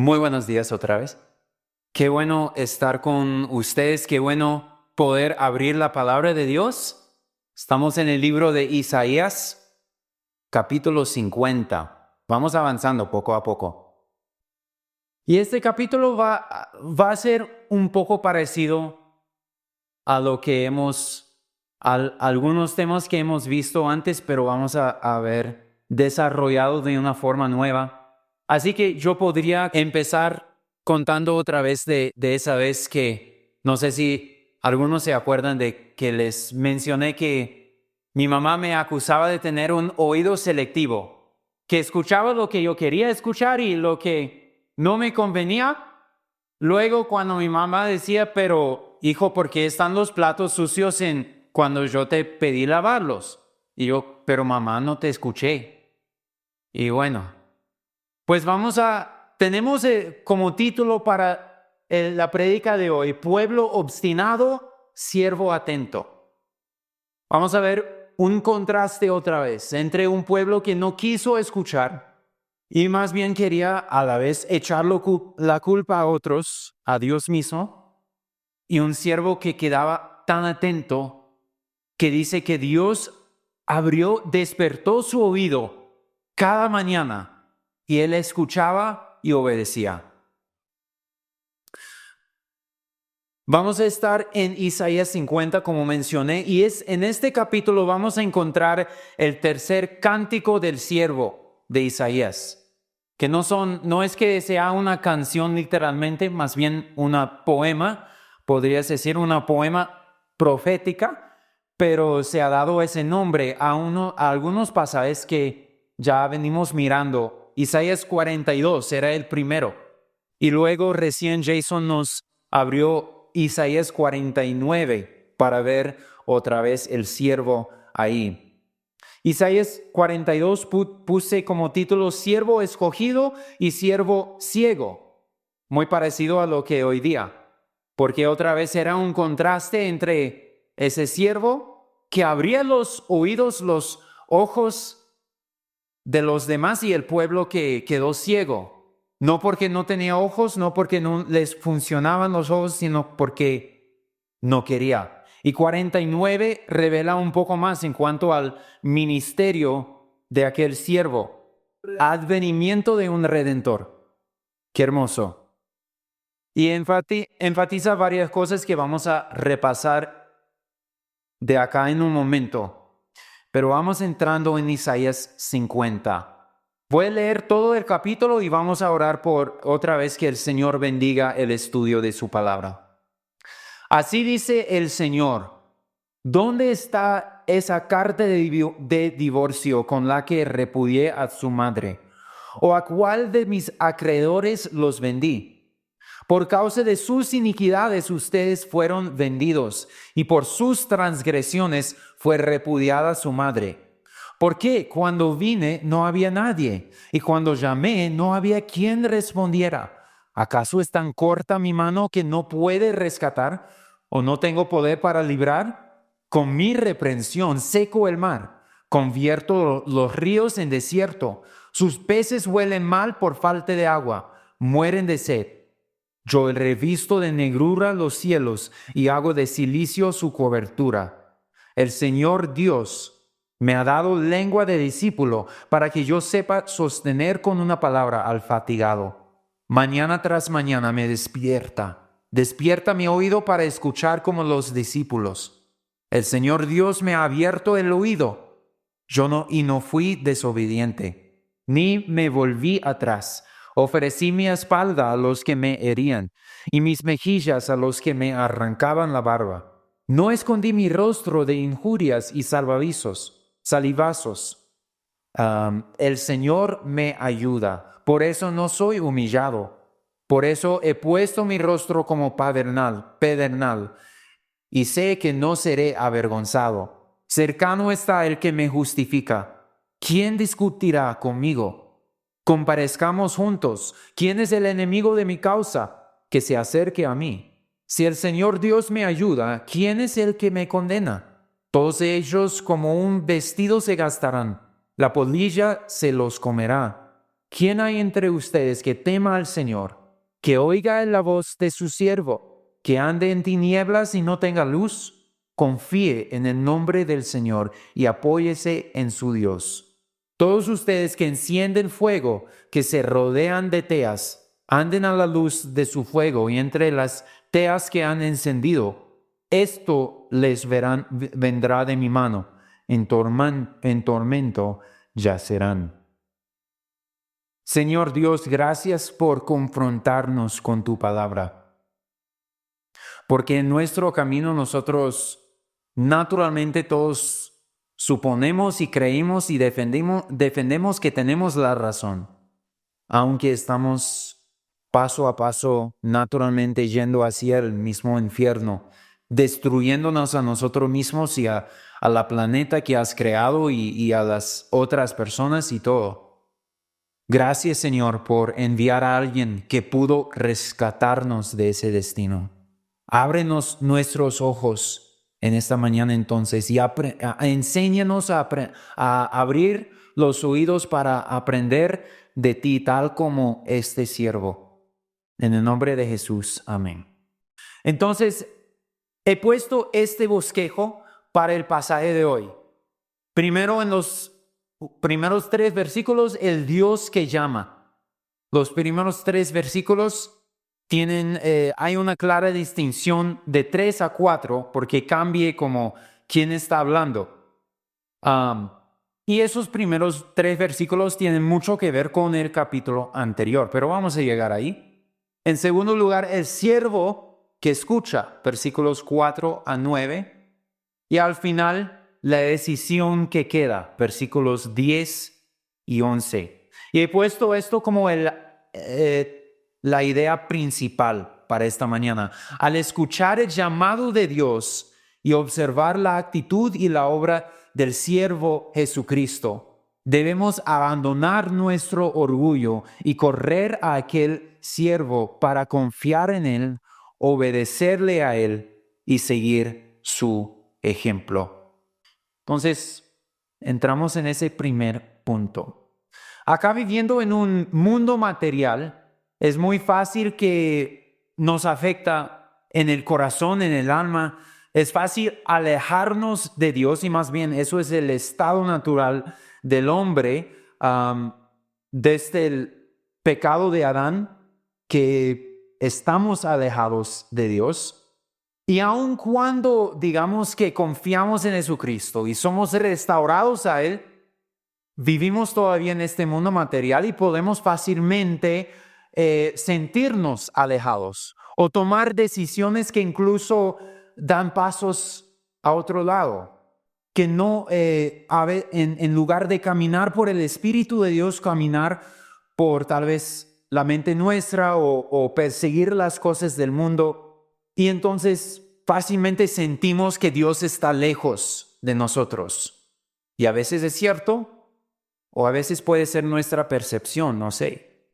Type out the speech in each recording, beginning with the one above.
Muy buenos días otra vez. Qué bueno estar con ustedes, qué bueno poder abrir la palabra de Dios. Estamos en el libro de Isaías, capítulo 50. Vamos avanzando poco a poco. Y este capítulo va a ser un poco parecido a lo que algunos temas que hemos visto antes, pero vamos a ver desarrollado de una forma nueva. Así que yo podría empezar contando otra vez de esa vez que, no sé si algunos se acuerdan de que les mencioné que mi mamá me acusaba de tener un oído selectivo, que escuchaba lo que yo quería escuchar y lo que no me convenía. Luego cuando mi mamá decía, pero hijo, ¿por qué están los platos sucios cuando yo te pedí lavarlos? Y yo, pero mamá, no te escuché. Y bueno, pues tenemos como título para la prédica de hoy, Pueblo obstinado, siervo atento. Vamos a ver un contraste otra vez entre un pueblo que no quiso escuchar y más bien quería a la vez echar la culpa a otros, a Dios mismo, y un siervo que quedaba tan atento que dice que Dios despertó su oído cada mañana y él escuchaba y obedecía. Vamos a estar en Isaías 50, como mencioné, y en este capítulo vamos a encontrar el tercer cántico del siervo de Isaías, que no es que sea una canción literalmente, más bien una poema, podrías decir una poema profética, pero se ha dado ese nombre a algunos pasajes que ya venimos mirando. Isaías 42 era el primero, y luego recién Jason nos abrió Isaías 49 para ver otra vez el siervo ahí. Isaías 42 puse como título siervo escogido y siervo ciego, muy parecido a lo que hoy día, porque otra vez era un contraste entre ese siervo que abría los oídos, los ojos de los demás y el pueblo que quedó ciego. No porque no tenía ojos, no porque no les funcionaban los ojos, sino porque no quería. Y 49 revela un poco más en cuanto al ministerio de aquel siervo. Advenimiento de un redentor. Qué hermoso. Y enfatiza varias cosas que vamos a repasar de acá en un momento. Pero vamos entrando en Isaías 50. Voy a leer todo el capítulo y vamos a orar por otra vez que el Señor bendiga el estudio de su palabra. Así dice el Señor: ¿dónde está esa carta de divorcio con la que repudié a su madre? ¿O a cuál de mis acreedores los vendí? Por causa de sus iniquidades ustedes fueron vendidos, y por sus transgresiones fue repudiada su madre. ¿Por qué cuando vine no había nadie, y cuando llamé no había quien respondiera? ¿Acaso es tan corta mi mano que no puede rescatar, o no tengo poder para librar? Con mi reprensión seco el mar, convierto los ríos en desierto, sus peces huelen mal por falta de agua, mueren de sed. Yo revisto de negrura los cielos y hago de cilicio su cobertura. El Señor Dios me ha dado lengua de discípulo para que yo sepa sostener con una palabra al fatigado. Mañana tras mañana me despierta mi oído para escuchar como los discípulos. El Señor Dios me ha abierto el oído. No fui desobediente, ni me volví atrás. Ofrecí mi espalda a los que me herían, y mis mejillas a los que me arrancaban la barba. No escondí mi rostro de injurias y salivazos. El Señor me ayuda, por eso no soy humillado. Por eso he puesto mi rostro como pedernal, y sé que no seré avergonzado. Cercano está el que me justifica. ¿Quién discutirá conmigo? Comparezcamos juntos. ¿Quién es el enemigo de mi causa? Que se acerque a mí. Si el Señor Dios me ayuda, ¿quién es el que me condena? Todos ellos como un vestido se gastarán. La polilla se los comerá. ¿Quién hay entre ustedes que tema al Señor que oiga la voz de su siervo, que ande en tinieblas y no tenga luz, confíe en el nombre del Señor y apóyese en su Dios. Todos ustedes que encienden fuego, que se rodean de teas, anden a la luz de su fuego y entre las teas que han encendido, esto les vendrá de mi mano, en tormento yacerán. Señor Dios, gracias por confrontarnos con tu palabra, porque en nuestro camino nosotros naturalmente todos suponemos y creímos y defendemos que tenemos la razón, aunque estamos paso a paso naturalmente yendo hacia el mismo infierno, destruyéndonos a nosotros mismos y a la planeta que has creado y a las otras personas y todo. Gracias, Señor, por enviar a alguien que pudo rescatarnos de ese destino. Ábrenos nuestros ojos en esta mañana entonces y enséñanos a abrir los oídos para aprender de ti, tal como este siervo. En el nombre de Jesús, amén. Entonces, he puesto este bosquejo para el pasaje de hoy. Primero, en los primeros 3 versículos, el Dios que llama. Los primeros 3 versículos hay una clara distinción de 3 a 4 porque cambie como quién está hablando. Y esos primeros 3 versículos tienen mucho que ver con el capítulo anterior, pero vamos a llegar ahí. En segundo lugar, el siervo que escucha, versículos 4 a 9. Y al final, la decisión que queda, versículos 10 y 11. Y he puesto esto como la idea principal para esta mañana. Al escuchar el llamado de Dios y observar la actitud y la obra del siervo Jesucristo, debemos abandonar nuestro orgullo y correr a aquel siervo para confiar en él, obedecerle a él y seguir su ejemplo. Entonces, entramos en ese primer punto. Acá viviendo en un mundo material, es muy fácil que nos afecta en el corazón, en el alma. Es fácil alejarnos de Dios y más bien eso es el estado natural del hombre desde el pecado de Adán, que estamos alejados de Dios. Y aun cuando digamos que confiamos en Jesucristo y somos restaurados a Él, vivimos todavía en este mundo material y podemos fácilmente sentirnos alejados o tomar decisiones que incluso dan pasos a otro lado, que no, en lugar de caminar por el Espíritu de Dios, caminar por tal vez la mente nuestra o perseguir las cosas del mundo. Y entonces fácilmente sentimos que Dios está lejos de nosotros. Y a veces es cierto, o a veces puede ser nuestra percepción, no sé.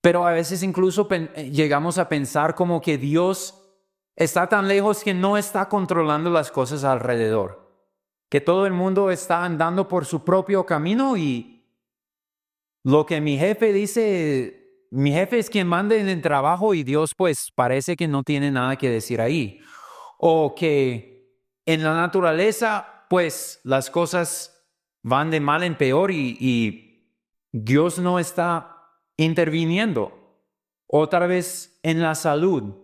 Pero a veces incluso llegamos a pensar como que Dios está tan lejos que no está controlando las cosas alrededor. Que todo el mundo está andando por su propio camino y lo que mi jefe dice... Mi jefe es quien manda en el trabajo y Dios pues parece que no tiene nada que decir ahí. O que en la naturaleza pues las cosas van de mal en peor y Dios no está interviniendo. Otra vez en la salud.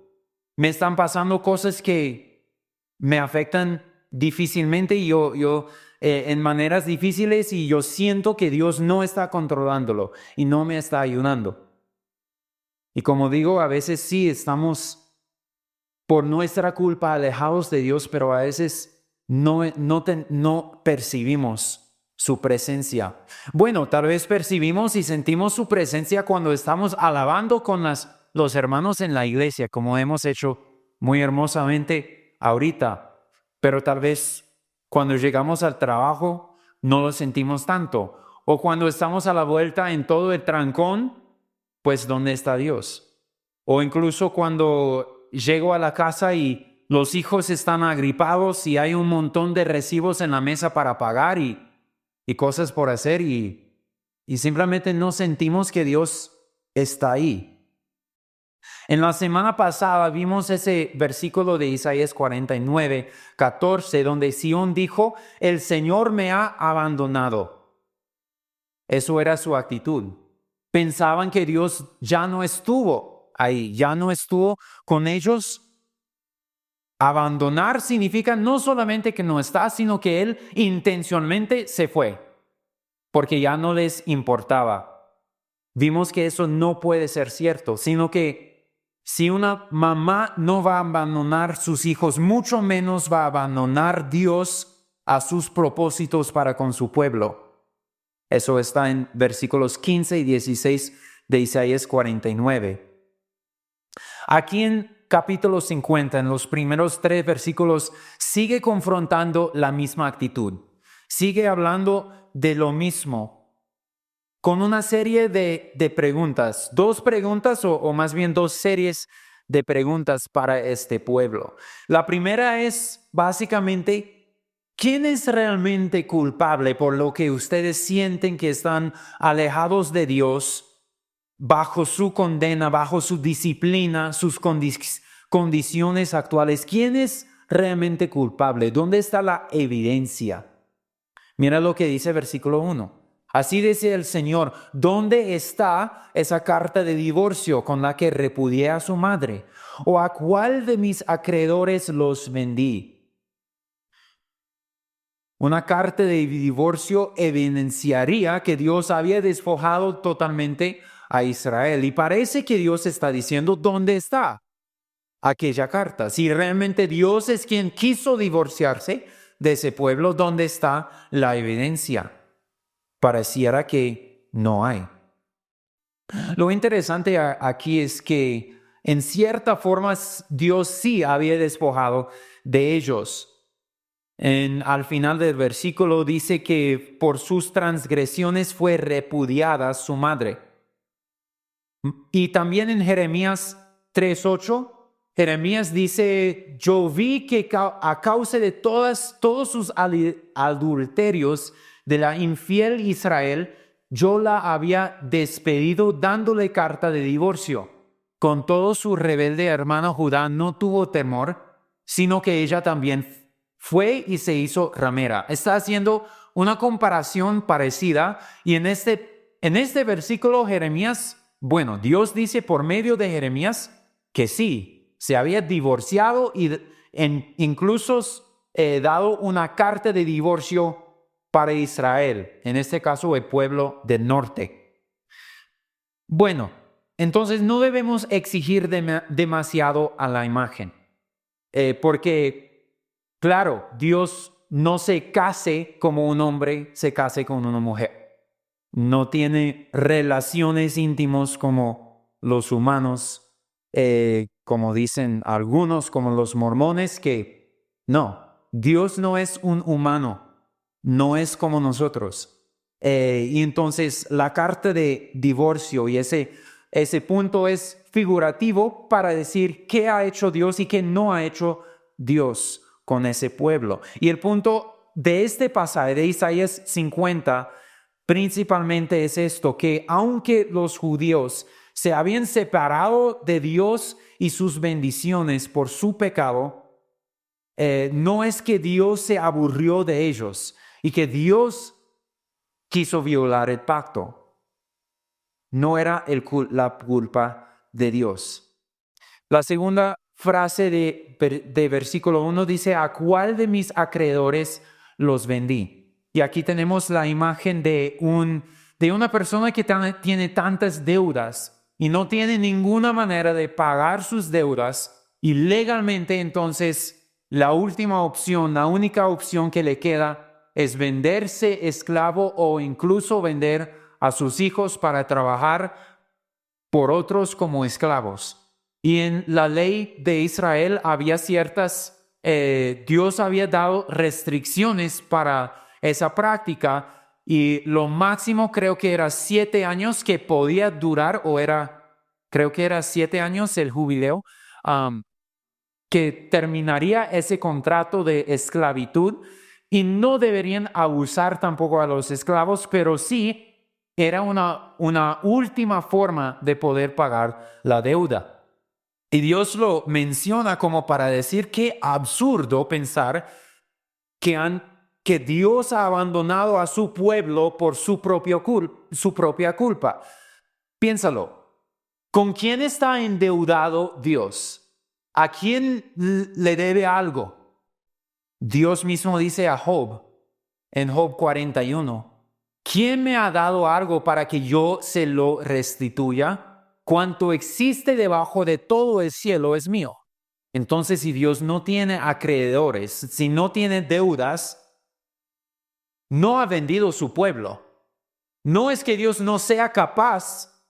Me están pasando cosas que me afectan difícilmente y yo en maneras difíciles y yo siento que Dios no está controlándolo y no me está ayudando. Y como digo, a veces sí estamos por nuestra culpa alejados de Dios, pero a veces no percibimos su presencia. Bueno, tal vez percibimos y sentimos su presencia cuando estamos alabando con los hermanos en la iglesia, como hemos hecho muy hermosamente ahorita. Pero tal vez cuando llegamos al trabajo no lo sentimos tanto. O cuando estamos a la vuelta en todo el trancón, pues ¿dónde está Dios? O incluso cuando llego a la casa y los hijos están agripados y hay un montón de recibos en la mesa para pagar y cosas por hacer y simplemente no sentimos que Dios está ahí. En la semana pasada vimos ese versículo de Isaías 49, 14, donde Sión dijo, el Señor me ha abandonado. Eso era su actitud. Pensaban que Dios ya no estuvo ahí, ya no estuvo con ellos. Abandonar significa no solamente que no está, sino que Él intencionalmente se fue, porque ya no les importaba. Vimos que eso no puede ser cierto, sino que si una mamá no va a abandonar sus hijos, mucho menos va a abandonar Dios a sus propósitos para con su pueblo. Eso está en versículos 15 y 16 de Isaías 49. Aquí en capítulo 50, en los primeros 3 versículos, sigue confrontando la misma actitud. Sigue hablando de lo mismo, con una serie de preguntas, 2 preguntas o más bien 2 series de preguntas para este pueblo. La primera es básicamente, ¿quién es realmente culpable por lo que ustedes sienten que están alejados de Dios, bajo su condena, bajo su disciplina, sus condiciones actuales? ¿Quién es realmente culpable? ¿Dónde está la evidencia? Mira lo que dice versículo 1. Así dice el Señor, ¿dónde está esa carta de divorcio con la que repudié a su madre? ¿O a cuál de mis acreedores los vendí? Una carta de divorcio evidenciaría que Dios había despojado totalmente a Israel. Y parece que Dios está diciendo, ¿dónde está aquella carta? Si realmente Dios es quien quiso divorciarse de ese pueblo, ¿dónde está la evidencia? Pareciera que no hay. Lo interesante aquí es que en cierta forma Dios sí había despojado de ellos. Al final del versículo dice que por sus transgresiones fue repudiada su madre. Y también en Jeremías 3:8, Jeremías dice, yo vi que a causa de todos sus adulterios de la infiel Israel, yo la había despedido dándole carta de divorcio. Con todo, su rebelde hermana Judá no tuvo temor, sino que ella también fue y se hizo ramera. Está haciendo una comparación parecida y en este versículo Jeremías, bueno, Dios dice por medio de Jeremías que sí, se había divorciado y incluso dado una carta de divorcio para Israel, en este caso el pueblo del norte. Bueno, entonces no debemos exigir demasiado a la imagen, porque, claro, Dios no se case como un hombre se case con una mujer. No tiene relaciones íntimas como los humanos, como dicen algunos, como los mormones, que no, Dios no es un humano, no es como nosotros. Y entonces la carta de divorcio y ese punto es figurativo para decir qué ha hecho Dios y qué no ha hecho Dios con ese pueblo. Y el punto de este pasaje de Isaías 50 principalmente es esto, que aunque los judíos se habían separado de Dios y sus bendiciones por su pecado, no es que Dios se aburrió de ellos y que Dios quiso violar el pacto. No era la culpa de Dios. La segunda frase de versículo 1 dice, ¿a cuál de mis acreedores los vendí? Y aquí tenemos la imagen de una persona que tiene tantas deudas y no tiene ninguna manera de pagar sus deudas, y legalmente entonces la única opción que le queda es venderse esclavo o incluso vender a sus hijos para trabajar por otros como esclavos. Y en la ley de Israel había Dios había dado restricciones para esa práctica, y lo máximo creo que era 7 años que podía durar, creo que era 7 años el jubileo, que terminaría ese contrato de esclavitud, y no deberían abusar tampoco a los esclavos, pero sí era una última forma de poder pagar la deuda. Y Dios lo menciona como para decir que absurdo pensar que Dios ha abandonado a su pueblo por su propia culpa. Piénsalo. ¿Con quién está endeudado Dios? ¿A quién le debe algo? Dios mismo dice a Job, en Job 41, ¿quién me ha dado algo para que yo se lo restituya? Cuanto existe debajo de todo el cielo es mío. Entonces, si Dios no tiene acreedores, si no tiene deudas, no ha vendido su pueblo. No es que Dios no sea capaz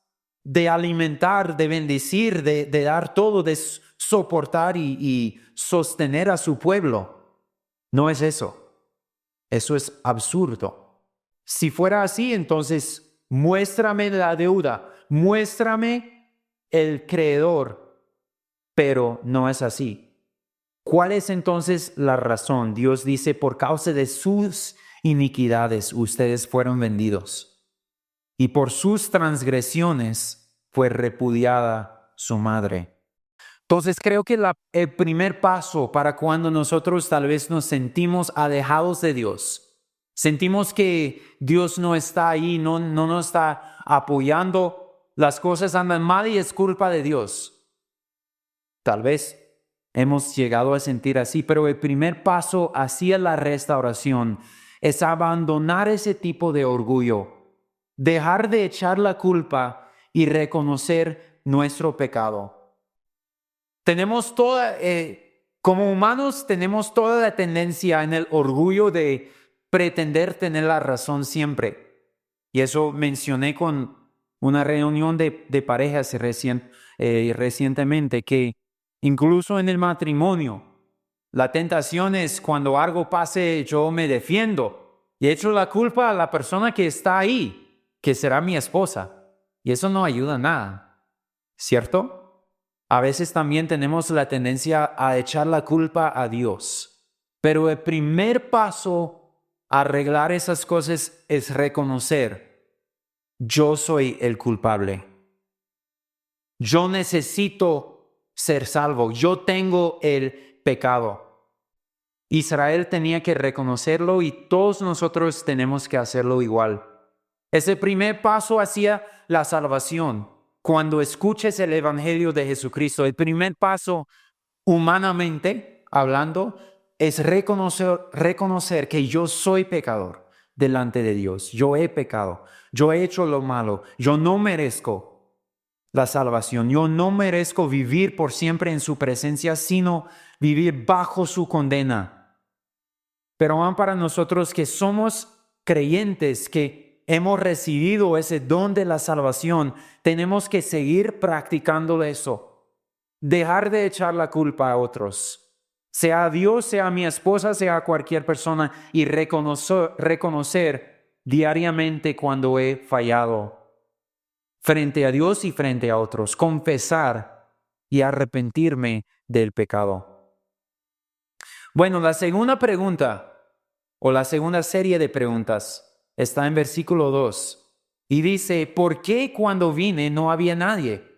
de alimentar, de bendecir, de dar todo, de soportar y sostener a su pueblo. No es eso. Eso es absurdo. Si fuera así, entonces muéstrame la deuda, muéstrame el creador, pero no es así. ¿Cuál es entonces la razón? Dios dice, por causa de sus iniquidades ustedes fueron vendidos, y por sus transgresiones fue repudiada su madre. Entonces creo que el primer paso para cuando nosotros tal vez nos sentimos alejados de Dios, sentimos que Dios no está ahí, no nos está apoyando, las cosas andan mal y es culpa de Dios. Tal vez hemos llegado a sentir así, pero el primer paso hacia la restauración es abandonar ese tipo de orgullo, dejar de echar la culpa y reconocer nuestro pecado. Tenemos como humanos tenemos toda la tendencia en el orgullo de pretender tener la razón siempre. Y eso mencioné con una reunión de parejas recientemente, que incluso en el matrimonio, la tentación es cuando algo pase, yo me defiendo y echo la culpa a la persona que está ahí, que será mi esposa. Y eso no ayuda a nada, ¿cierto? A veces también tenemos la tendencia a echar la culpa a Dios. Pero el primer paso a arreglar esas cosas es reconocer, yo soy el culpable. Yo necesito ser salvo. Yo tengo el pecado. Israel tenía que reconocerlo y todos nosotros tenemos que hacerlo igual. Es el primer paso hacia la salvación. Cuando escuches el Evangelio de Jesucristo, el primer paso, humanamente hablando, es reconocer que yo soy pecador delante de Dios. Yo he pecado, yo he hecho lo malo, yo no merezco la salvación, yo no merezco vivir por siempre en su presencia, sino vivir bajo su condena. Pero aún para nosotros que somos creyentes, que hemos recibido ese don de la salvación, tenemos que seguir practicando eso. Dejar de echar la culpa a otros, sea a Dios, sea a mi esposa, sea a cualquier persona, y reconocer diariamente cuando he fallado frente a Dios y frente a otros, confesar y arrepentirme del pecado. Bueno, la segunda pregunta o la segunda serie de preguntas está en versículo 2 y dice, ¿por qué cuando vine no había nadie?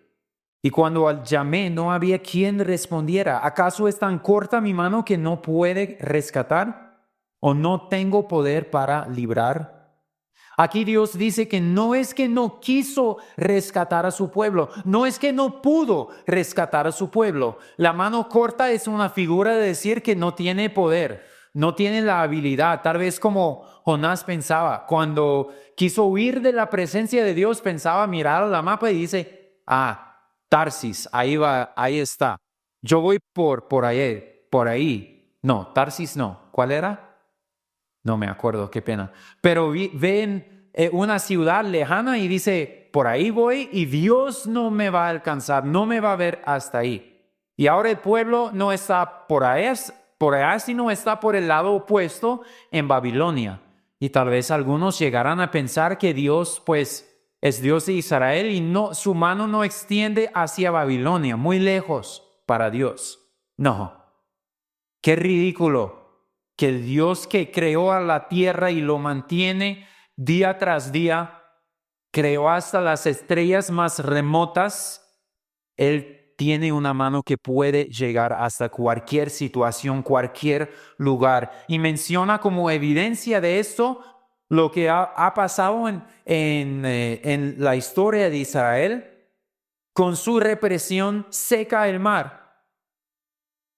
Y cuando llamé no había quien respondiera. ¿Acaso es tan corta mi mano que no puede rescatar? ¿O no tengo poder para librar? Aquí Dios dice que no es que no quiso rescatar a su pueblo, no es que no pudo rescatar a su pueblo. La mano corta es una figura de decir que no tiene poder, no tiene la habilidad. Tal vez como Jonás pensaba, cuando quiso huir de la presencia de Dios, pensaba mirar la mapa y dice, Tarsis, ahí va, ahí está. Yo voy por ahí. No, Tarsis no. ¿Cuál era? No me acuerdo, qué pena. Pero ven una ciudad lejana y dice, por ahí voy y Dios no me va a alcanzar, no me va a ver hasta ahí. Y ahora el pueblo no está por allá, sino está por el lado opuesto en Babilonia. Y tal vez algunos llegarán a pensar que Dios, pues, es Dios de Israel y su mano no extiende hacia Babilonia, muy lejos para Dios. No, qué ridículo que el Dios que creó a la tierra y lo mantiene día tras día, creó hasta las estrellas más remotas. Él tiene una mano que puede llegar hasta cualquier situación, cualquier lugar. Y menciona como evidencia de esto lo que ha pasado en la historia de Israel. Con su represión seca el mar,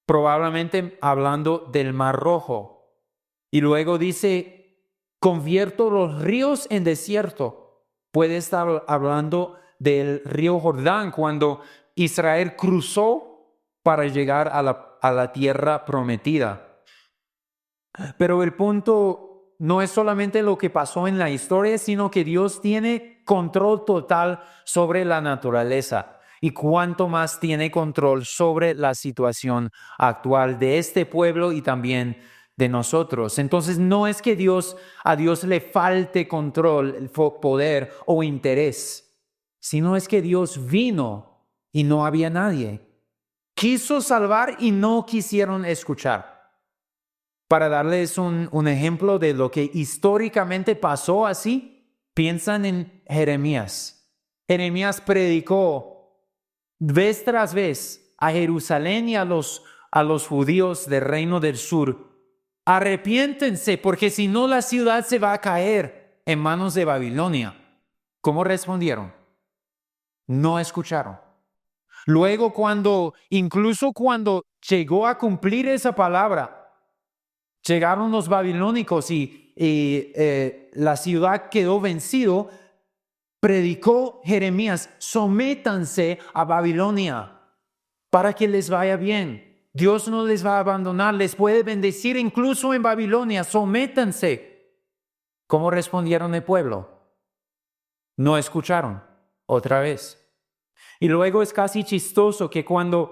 probablemente hablando del Mar Rojo. Y luego dice, convierto los ríos en desierto. Puede estar hablando del río Jordán, cuando Israel cruzó para llegar a la tierra prometida. Pero el punto no es solamente lo que pasó en la historia, sino que Dios tiene control total sobre la naturaleza. Y cuánto más tiene control sobre la situación actual de este pueblo y también de nosotros. Entonces no es que a Dios le falte control, poder o interés, sino es que Dios vino y no había nadie. Quiso salvar y no quisieron escuchar. Para darles un ejemplo de lo que históricamente pasó así, piensan en Jeremías. Jeremías predicó vez tras vez a Jerusalén y a los judíos del reino del sur. Arrepiéntense, porque si no la ciudad se va a caer en manos de Babilonia. ¿Cómo respondieron? No escucharon. Luego incluso cuando llegó a cumplir esa palabra, llegaron los babilónicos y la ciudad quedó vencido. Predicó Jeremías, sométanse a Babilonia para que les vaya bien. Dios no les va a abandonar, les puede bendecir incluso en Babilonia, sométanse. ¿Cómo respondieron el pueblo? No escucharon otra vez. Y luego es casi chistoso que cuando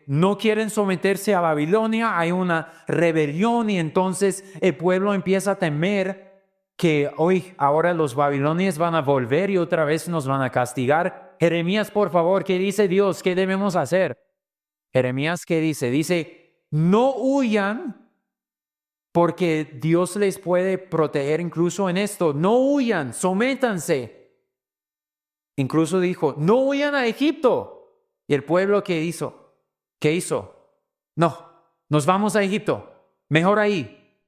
no quieren someterse a Babilonia, hay una rebelión y entonces el pueblo empieza a temer que ahora los babilonios van a volver y otra vez nos van a castigar. Jeremías, por favor, ¿qué dice Dios? ¿Qué debemos hacer? Jeremías, ¿qué dice? Dice, no huyan porque Dios les puede proteger incluso en esto. No huyan, sométanse. Incluso dijo, no huyan a Egipto. ¿Y el pueblo qué hizo? ¿Qué hizo? No, nos vamos a Egipto. Mejor ahí.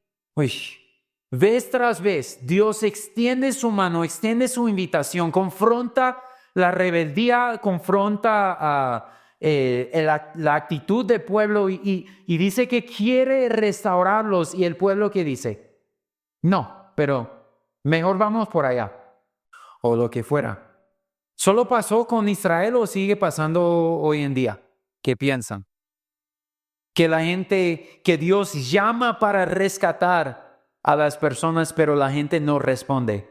Vez tras vez, Dios extiende su mano, extiende su invitación, confronta la rebeldía, confronta la actitud del pueblo y dice que quiere restaurarlos. ¿Y el pueblo qué dice? No, pero mejor vamos por allá. O lo que fuera. ¿Solo pasó con Israel o sigue pasando hoy en día? ¿Qué piensan? Que Dios llama para rescatar a las personas, pero la gente no responde.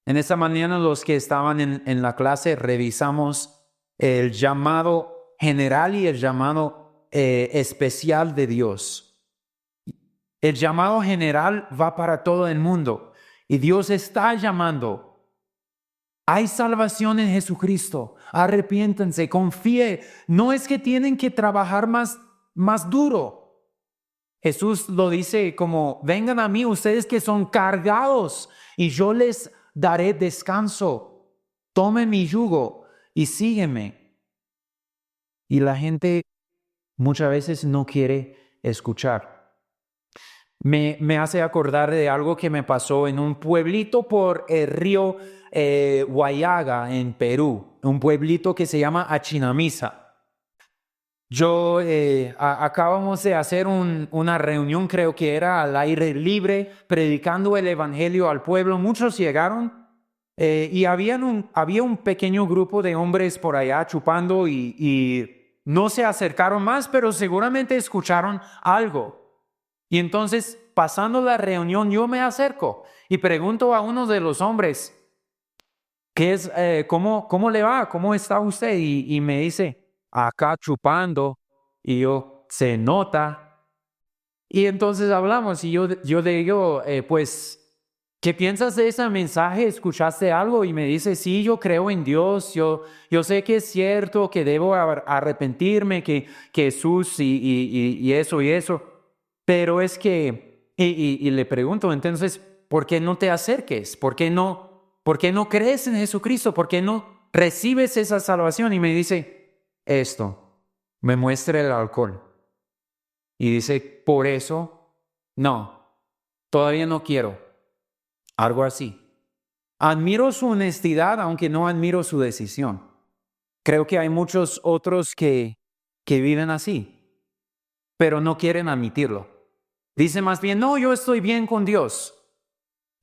En esta mañana los que estaban en la clase revisamos el llamado general y el llamado especial de Dios. El llamado general va para todo el mundo y Dios está llamando. Hay salvación en Jesucristo. Arrepiéntanse, confíe. No es que tienen que trabajar más duro. Jesús lo dice como, vengan a mí ustedes que son cargados y yo les daré descanso. Tomen mi yugo y sígueme. Y la gente muchas veces no quiere escuchar. Me hace acordar de algo que me pasó en un pueblito por el río Huallaga en Perú, un pueblito que se llama Achinamisa. Acabamos de hacer una reunión, creo que era al aire libre, predicando el evangelio al pueblo. Muchos llegaron y había un pequeño grupo de hombres por allá chupando y no se acercaron más, pero seguramente escucharon algo. Y entonces, pasando la reunión, yo me acerco y pregunto a uno de los hombres, ¿cómo le va? ¿Cómo está usted? Y me dice, acá chupando. Y yo, se nota. Y entonces hablamos y yo le digo, pues, ¿qué piensas de ese mensaje? ¿Escuchaste algo? Y me dice, sí, yo creo en Dios, yo sé que es cierto, que debo arrepentirme, que Jesús y eso. Pero es que, y le pregunto, entonces, ¿por qué no te acerques? ¿Por qué no crees en Jesucristo? ¿Por qué no recibes esa salvación y me dice esto, me muestra el alcohol. Y dice, por eso, no, todavía no quiero. Algo así. Admiro su honestidad, aunque no admiro su decisión. Creo que hay muchos otros que viven así, pero no quieren admitirlo. Dicen más bien, no, yo estoy bien con Dios,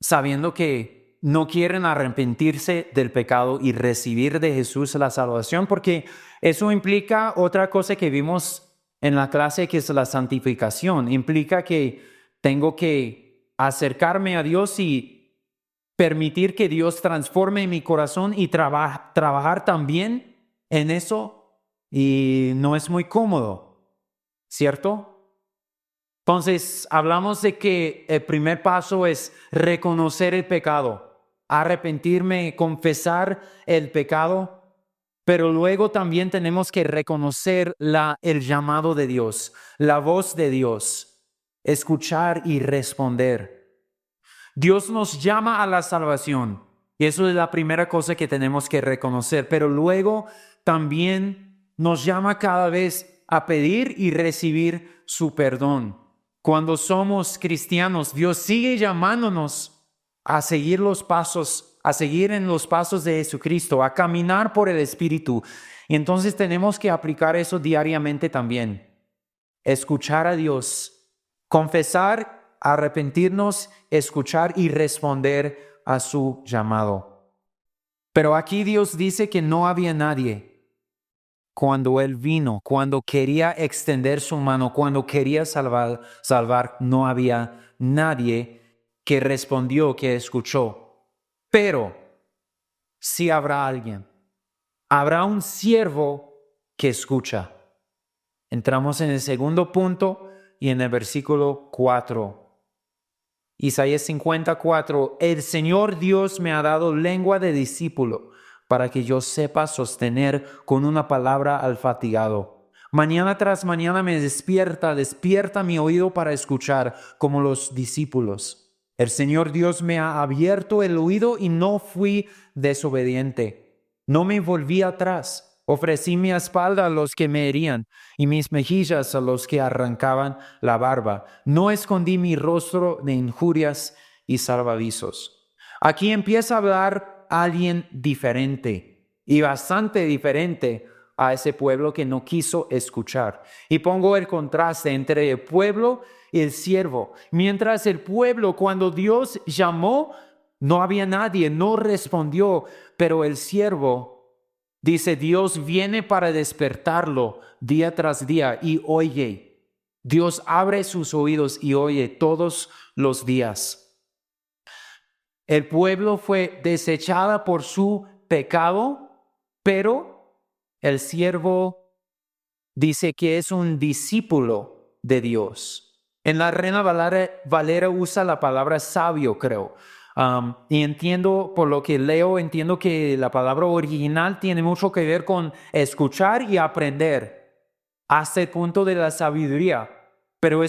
sabiendo que no quieren arrepentirse del pecado y recibir de Jesús la salvación, porque eso implica otra cosa que vimos en la clase, que es la santificación. Implica que tengo que acercarme a Dios y permitir que Dios transforme mi corazón y trabajar también en eso, y no es muy cómodo, ¿cierto? Entonces, hablamos de que el primer paso es reconocer el pecado, arrepentirme, confesar el pecado, pero luego también tenemos que reconocer el llamado de Dios, la voz de Dios, escuchar y responder. Dios nos llama a la salvación y eso es la primera cosa que tenemos que reconocer, pero luego también nos llama cada vez a pedir y recibir su perdón. Cuando somos cristianos, Dios sigue llamándonos a seguir los pasos, a seguir en los pasos de Jesucristo, a caminar por el Espíritu. Y entonces tenemos que aplicar eso diariamente también. Escuchar a Dios, confesar, arrepentirnos, escuchar y responder a su llamado. Pero aquí Dios dice que no había nadie. Cuando Él vino, cuando quería extender su mano, cuando quería salvar, no había nadie que respondió, que escuchó. Pero sí habrá alguien. Habrá un siervo que escucha. Entramos en el segundo punto y en el versículo 4. Isaías 54, el Señor Dios me ha dado lengua de discípulo, para que yo sepa sostener con una palabra al fatigado. Mañana tras mañana me despierta mi oído para escuchar, como los discípulos. El Señor Dios me ha abierto el oído y no fui desobediente. No me volví atrás. Ofrecí mi espalda a los que me herían y mis mejillas a los que arrancaban la barba. No escondí mi rostro de injurias y salvavizos. Aquí empieza a hablar alguien diferente y bastante diferente a ese pueblo que no quiso escuchar. Y pongo el contraste entre el pueblo y el siervo. Mientras el pueblo, cuando Dios llamó, no había nadie, no respondió, pero el siervo dice, Dios viene para despertarlo día tras día y oye. Dios abre sus oídos y oye todos los días. El pueblo fue desechada por su pecado, pero el siervo dice que es un discípulo de Dios. En la Reina Valera usa la palabra sabio, creo. Y entiendo, por lo que leo, entiendo que la palabra original tiene mucho que ver con escuchar y aprender hasta el punto de la sabiduría. Pero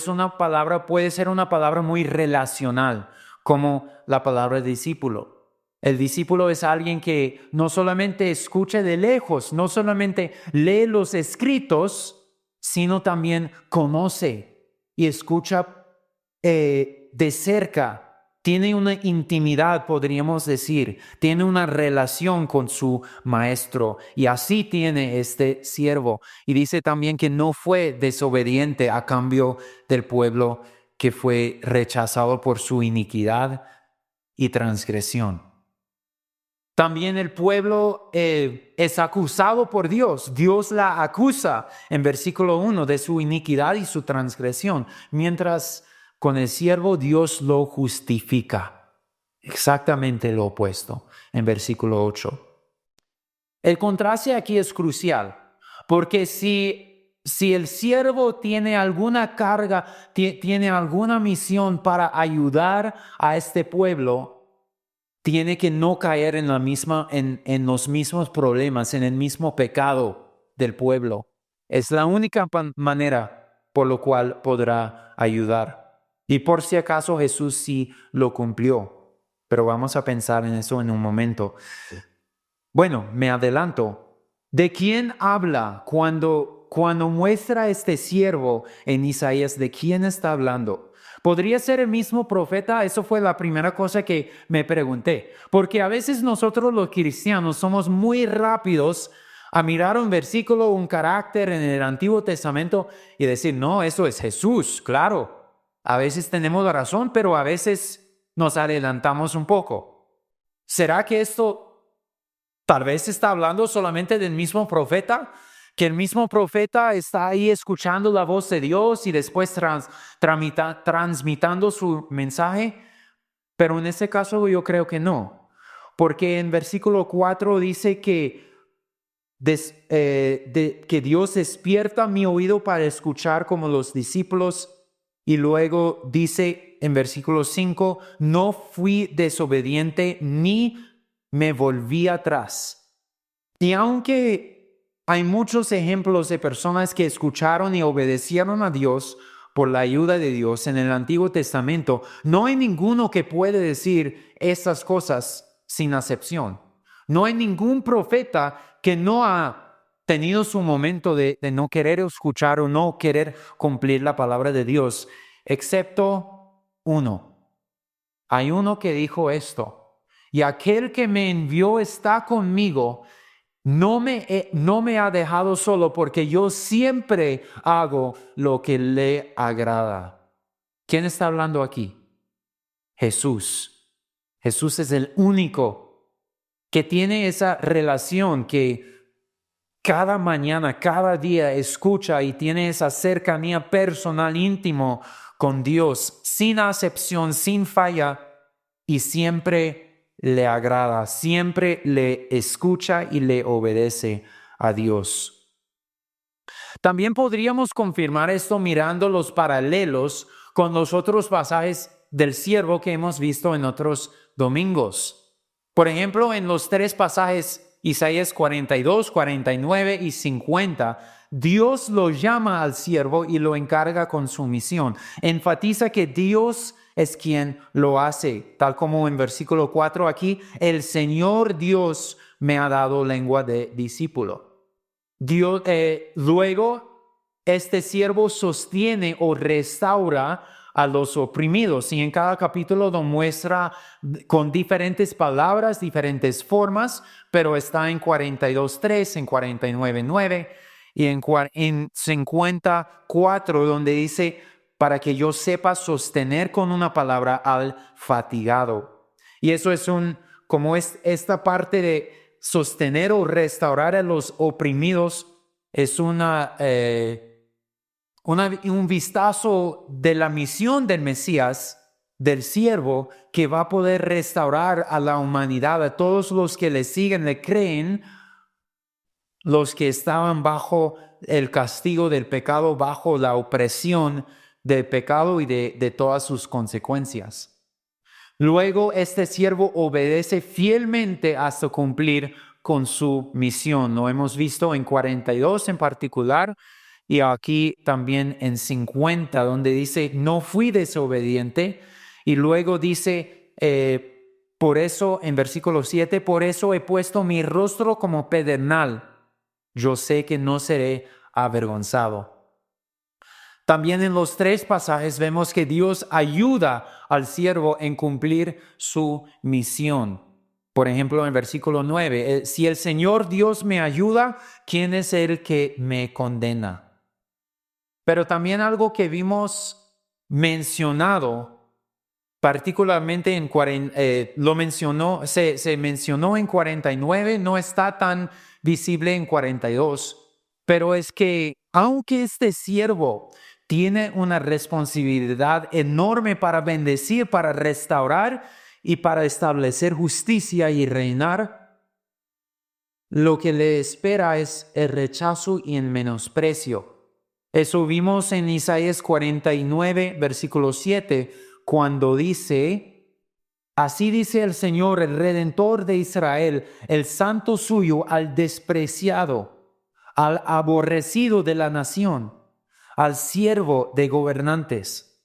puede ser una palabra muy relacional, como la palabra discípulo. El discípulo es alguien que no solamente escucha de lejos, no solamente lee los escritos, sino también conoce y escucha de cerca. Tiene una intimidad, podríamos decir, tiene una relación con su maestro y así tiene este siervo. Y dice también que no fue desobediente a cambio del pueblo que fue rechazado por su iniquidad y transgresión. También el pueblo es acusado por Dios. Dios la acusa en versículo 1 de su iniquidad y su transgresión, mientras con el siervo Dios lo justifica. Exactamente lo opuesto en versículo 8. El contraste aquí es crucial, porque si el siervo tiene alguna carga, tiene alguna misión para ayudar a este pueblo, tiene que no caer en los mismos problemas, en el mismo pecado del pueblo. Es la única manera por la cual podrá ayudar. Y por si acaso Jesús sí lo cumplió. Pero vamos a pensar en eso en un momento. Bueno, me adelanto. ¿De quién habla cuando muestra este siervo en Isaías? ¿De quién está hablando? ¿Podría ser el mismo profeta? Eso fue la primera cosa que me pregunté. Porque a veces nosotros los cristianos somos muy rápidos a mirar un versículo, un carácter en el Antiguo Testamento y decir, no, eso es Jesús, claro. A veces tenemos la razón, pero a veces nos adelantamos un poco. ¿Será que esto tal vez está hablando solamente del mismo profeta? Que el mismo profeta está ahí escuchando la voz de Dios y después transmitando su mensaje. Pero en este caso yo creo que no. Porque en versículo 4 dice que Dios despierta mi oído para escuchar como los discípulos. Y luego dice en versículo 5, no fui desobediente ni me volví atrás. Y aunque hay muchos ejemplos de personas que escucharon y obedecieron a Dios por la ayuda de Dios en el Antiguo Testamento, no hay ninguno que puede decir estas cosas sin acepción. No hay ningún profeta que no ha tenido su momento de no querer escuchar o no querer cumplir la palabra de Dios, excepto uno. Hay uno que dijo esto: y aquel que me envió está conmigo, no me ha dejado solo, porque yo siempre hago lo que le agrada. ¿Quién está hablando aquí? Jesús. Jesús es el único que tiene esa relación, que cada mañana, cada día escucha y tiene esa cercanía personal, íntimo con Dios, sin acepción, sin falla, y siempre le agrada, siempre le escucha y le obedece a Dios. También podríamos confirmar esto mirando los paralelos con los otros pasajes del siervo que hemos visto en otros domingos. Por ejemplo, en los tres pasajes, Isaías 42, 49 y 50, Dios lo llama al siervo y lo encarga con su misión. Enfatiza que Dios es quien lo hace, tal como en versículo 4 aquí, el Señor Dios me ha dado lengua de discípulo. Dios, luego, este siervo sostiene o restaura a los oprimidos, y en cada capítulo lo muestra con diferentes palabras, diferentes formas, pero está en 42:3, en 49:9 y en 54, donde dice, para que yo sepa sostener con una palabra al fatigado. Y eso es como es esta parte de sostener o restaurar a los oprimidos, es un vistazo de la misión del Mesías, del siervo, que va a poder restaurar a la humanidad, a todos los que le siguen, le creen, los que estaban bajo el castigo del pecado, bajo la opresión del pecado y de todas sus consecuencias. Luego este siervo obedece fielmente hasta cumplir con su misión. Lo hemos visto en 42 en particular, y aquí también en 50, donde dice, no fui desobediente. Y luego dice, por eso, en versículo 7, por eso he puesto mi rostro como pedernal. Yo sé que no seré avergonzado. También en los tres pasajes vemos que Dios ayuda al siervo en cumplir su misión. Por ejemplo, en versículo 9, si el Señor Dios me ayuda, ¿quién es el que me condena? Pero también algo que vimos mencionado, particularmente se mencionó en 49, no está tan visible en 42, pero es que aunque este siervo tiene una responsabilidad enorme para bendecir, para restaurar y para establecer justicia y reinar, lo que le espera es el rechazo y el menosprecio. Eso vimos en Isaías 49, versículo 7, cuando dice, así dice el Señor, el Redentor de Israel, el santo suyo, al despreciado, al aborrecido de la nación, al siervo de gobernantes.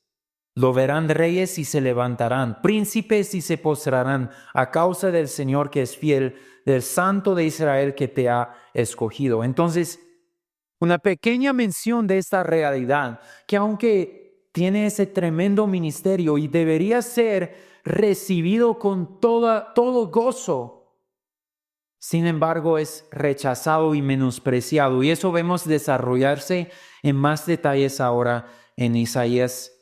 Lo verán reyes y se levantarán, príncipes y se postrarán a causa del Señor que es fiel, del Santo de Israel que te ha escogido. Entonces, una pequeña mención de esta realidad, que aunque tiene ese tremendo ministerio y debería ser recibido con todo gozo, sin embargo es rechazado y menospreciado. Y eso vemos desarrollarse en más detalles ahora en Isaías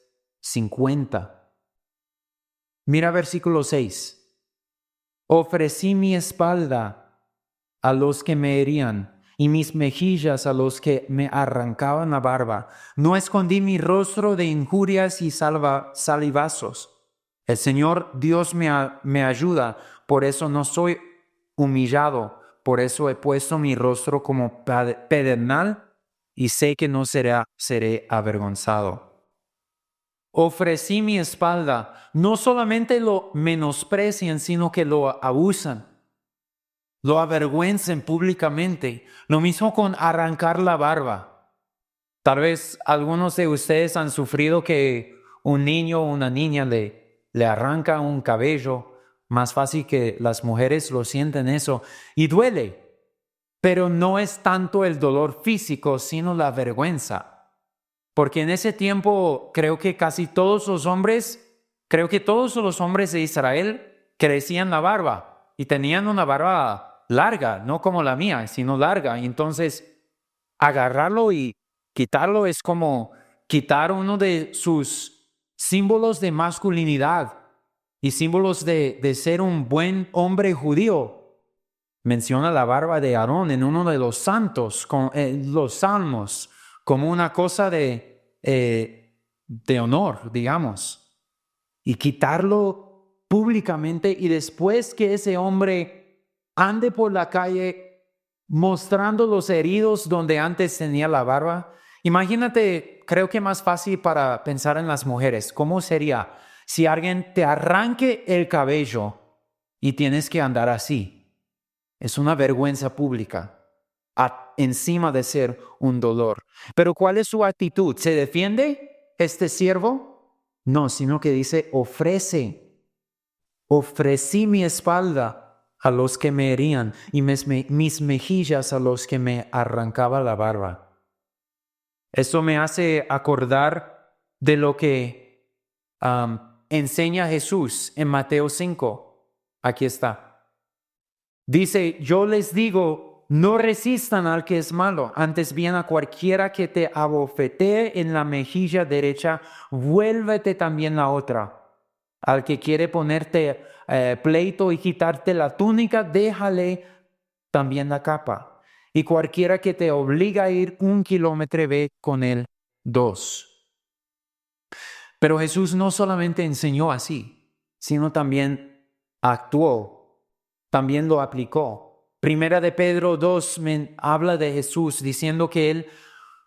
50. Mira versículo 6. Ofrecí mi espalda a los que me herían y mis mejillas a los que me arrancaban la barba. No escondí mi rostro de injurias y salivazos. El Señor Dios me ayuda, por eso no soy humillado. Por eso he puesto mi rostro como pedernal y sé que no seré avergonzado. Ofrecí mi espalda. No solamente lo menosprecian, sino que lo abusan. Lo avergüencen públicamente. Lo mismo con arrancar la barba. Tal vez algunos de ustedes han sufrido que un niño o una niña le arranca un cabello. Más fácil que las mujeres lo sienten eso. Y duele. Pero no es tanto el dolor físico, sino la vergüenza. Porque en ese tiempo creo que todos los hombres de Israel crecían la barba y tenían una barba larga, no como la mía, sino larga. Y entonces agarrarlo y quitarlo es como quitar uno de sus símbolos de masculinidad y símbolos de ser un buen hombre judío. Menciona la barba de Aarón en uno de los santos, los salmos, como una cosa de honor, digamos. Y quitarlo públicamente y después que ese hombre ande por la calle mostrando los heridos donde antes tenía la barba. Imagínate, creo que más fácil para pensar en las mujeres, ¿cómo sería si alguien te arranque el cabello y tienes que andar así? Es una vergüenza pública, encima de ser un dolor. Pero ¿cuál es su actitud? ¿Se defiende este siervo? No, sino que dice, ofrecí mi espalda a los que me herían y mis mejillas a los que me arrancaba la barba. Esto me hace acordar de lo que enseña Jesús en Mateo 5. Aquí está. Dice, yo les digo, no resistan al que es malo, antes bien a cualquiera que te abofetee en la mejilla derecha, vuélvete también la otra. Al que quiere ponerte pleito y quitarte la túnica, déjale también la capa. Y cualquiera que te obliga a ir 1 kilómetro, ve con él 2. Pero Jesús no solamente enseñó así, sino también actuó. También lo aplicó. Primera de Pedro 2 habla de Jesús diciendo que él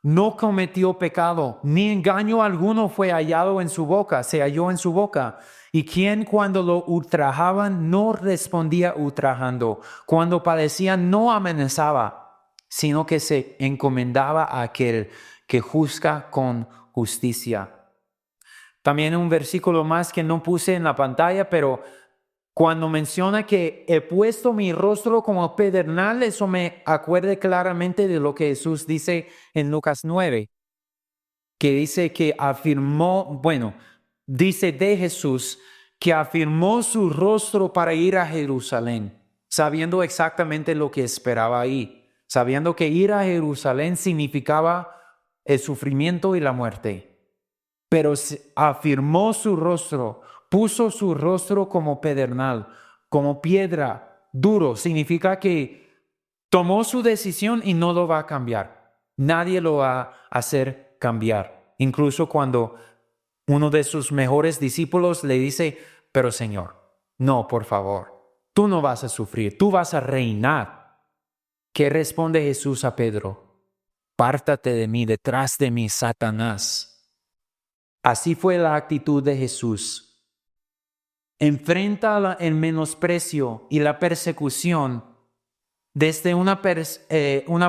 no cometió pecado, ni engaño alguno fue hallado en su boca, se halló en su boca. Y quien cuando lo ultrajaban no respondía ultrajando, cuando padecía no amenazaba, sino que se encomendaba a aquel que juzga con justicia. También un versículo más que no puse en la pantalla, pero cuando menciona que he puesto mi rostro como pedernal, eso me acuerda claramente de lo que Jesús dice en Lucas 9, que dice que dice de Jesús que afirmó su rostro para ir a Jerusalén, sabiendo exactamente lo que esperaba ahí, sabiendo que ir a Jerusalén significaba el sufrimiento y la muerte, pero afirmó su rostro. Puso su rostro como pedernal, como piedra, duro. Significa que tomó su decisión y no lo va a cambiar. Nadie lo va a hacer cambiar. Incluso cuando uno de sus mejores discípulos le dice, pero Señor, no, por favor, tú no vas a sufrir, tú vas a reinar. ¿Qué responde Jesús a Pedro? Pártate de mí, detrás de mí, Satanás. Así fue la actitud de Jesús. Enfrenta el menosprecio y la persecución desde una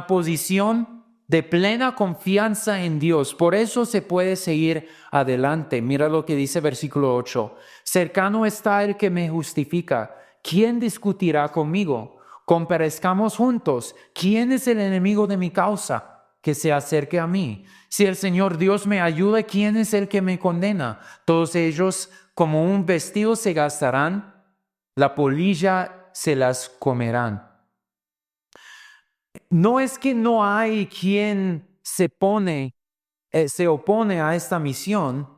posición de plena confianza en Dios. Por eso se puede seguir adelante. Mira lo que dice versículo 8. Cercano está el que me justifica. ¿Quién discutirá conmigo? Comparezcamos juntos. ¿Quién es el enemigo de mi causa? Que se acerque a mí. Si el Señor Dios me ayuda, ¿quién es el que me condena? Todos ellos como un vestido se gastarán, la polilla se las comerán. No es que no hay quien se opone a esta misión,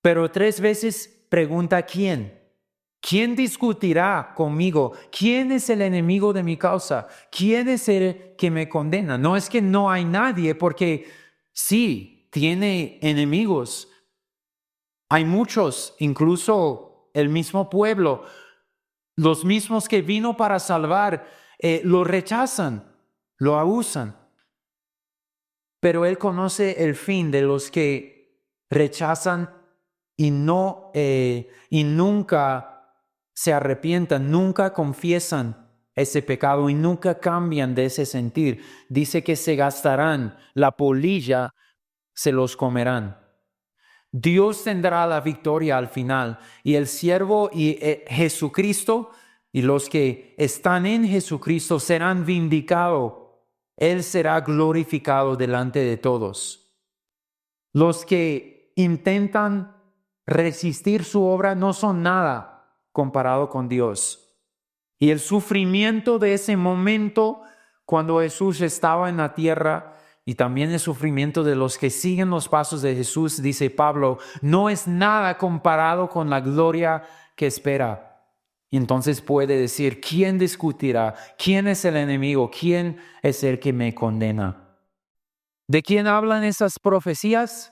pero 3 veces pregunta ¿quién? ¿Quién discutirá conmigo? ¿Quién es el enemigo de mi causa? ¿Quién es el que me condena? No es que no hay nadie, porque sí, tiene enemigos. Hay muchos, incluso el mismo pueblo, los mismos que vino para salvar, lo rechazan, lo abusan. Pero Él conoce el fin de los que rechazan y nunca se arrepientan, nunca confiesan ese pecado y nunca cambian de ese sentir. Dice que se gastarán, la polilla se los comerán. Dios tendrá la victoria al final y el siervo y Jesucristo y los que están en Jesucristo serán vindicados. Él será glorificado delante de todos. Los que intentan resistir su obra no son nada comparado con Dios. Y el sufrimiento de ese momento cuando Jesús estaba en la tierra y también el sufrimiento de los que siguen los pasos de Jesús, dice Pablo, no es nada comparado con la gloria que espera. Y entonces puede decir, ¿quién discutirá? ¿Quién es el enemigo? ¿Quién es el que me condena? ¿De quién hablan esas profecías?